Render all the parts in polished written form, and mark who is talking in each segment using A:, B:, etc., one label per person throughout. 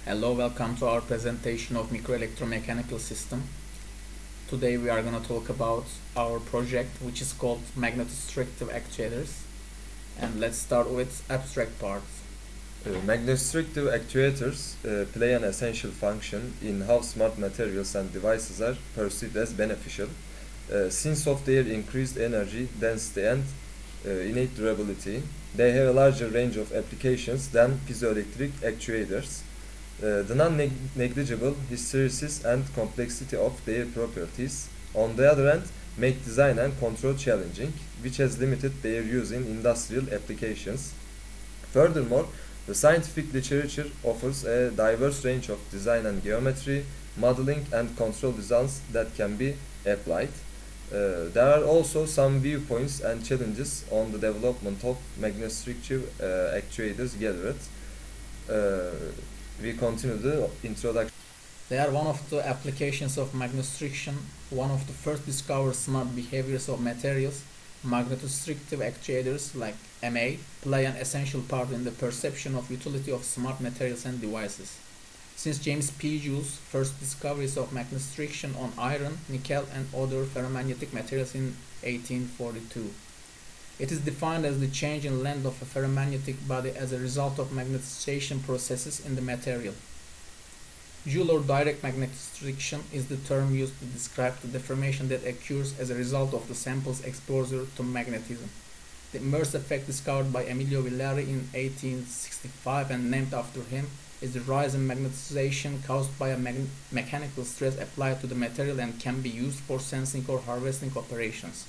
A: Hello, welcome to our presentation of microelectromechanical system. Today we are going to talk about our project which is called Magnetostrictive Actuators. And let's start with abstract parts.
B: Magnetostrictive actuators play an essential function in how smart materials and devices are perceived as beneficial. Since of their increased energy density and innate durability, they have a larger range of applications than piezoelectric actuators. The non-negligible hysteresis and complexity of their properties, on the other hand, make design and control challenging, which has limited their use in industrial applications. Furthermore, the scientific literature offers a diverse range of design and geometry, modeling and control results that can be applied. There are also some viewpoints and challenges on the development of magnetostrictive actuators gathered. We continue the introduction.
A: They are one of the applications of magnetostriction, one of the first discovered smart behaviors of materials. Magnetostrictive actuators like ME play an essential part in the perception of utility of smart materials and devices. Since James P. Joule's first discoveries of magnetostriction on iron, nickel and other ferromagnetic materials in 1842. It is defined as the change in length of a ferromagnetic body as a result of magnetization processes in the material. Joule or direct magnetostriction is the term used to describe the deformation that occurs as a result of the sample's exposure to magnetism. The inverse effect discovered by Emilio Villari in 1865 and named after him is the rise in magnetization caused by a mechanical stress applied to the material and can be used for sensing or harvesting operations.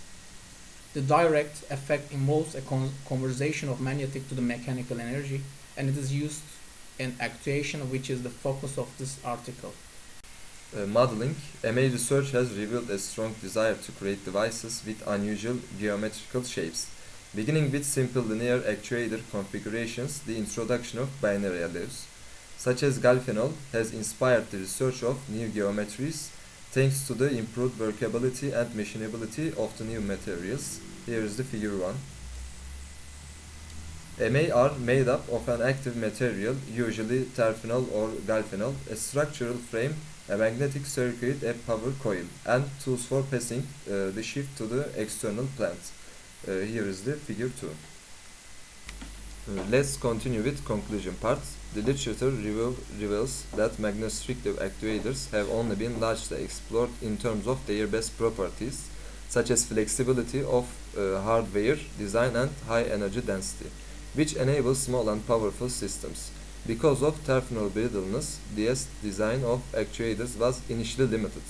A: The direct effect involves a conversion of magnetic to the mechanical energy, and it is used in actuation, which is the focus of this article.
B: Modeling. ME research has revealed a strong desire to create devices with unusual geometrical shapes. Beginning with simple linear actuator configurations, the introduction of binary alloys, such as galvanol, has inspired the research of new geometries thanks to the improved workability and machinability of the new materials. Here is the figure 1. ME are made up of an active material, usually terphenol or galvanol, a structural frame, a magnetic circuit, a power coil, and tools for passing the shift to the external plant. Here is the figure 2. Let's continue with conclusion part. The literature reveals that magnetostrictive actuators have only been largely explored in terms of their best properties, such as flexibility of hardware design and high energy density, which enable small and powerful systems. Because of terphenol brittleness, the design of actuators was initially limited,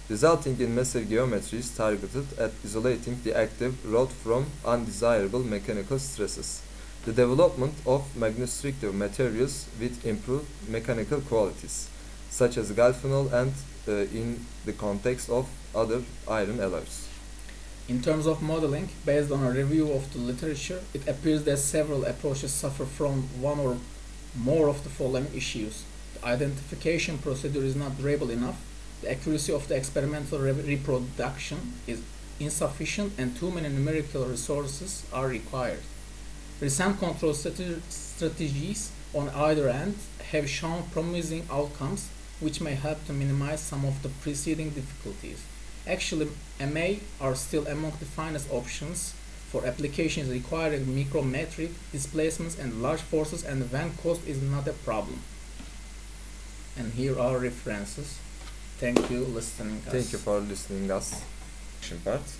B: resulting in massive geometries targeted at isolating the active rod from undesirable mechanical stresses. The development of magnetostrictive materials with improved mechanical qualities, such as galvanol and in the context of other iron alloys.
A: In terms of modeling, based on a review of the literature, it appears that several approaches suffer from one or more of the following issues. The identification procedure is not durable enough, the accuracy of the experimental reproduction is insufficient, and too many numerical resources are required. Recent control strategies on either end have shown promising outcomes which may help to minimize some of the preceding difficulties. Actually, ME are still among the finest options for applications requiring micrometric displacements and large forces, and when cost is not a problem. And here are references. Thank you listening us.
B: Thank you for listening us. Part.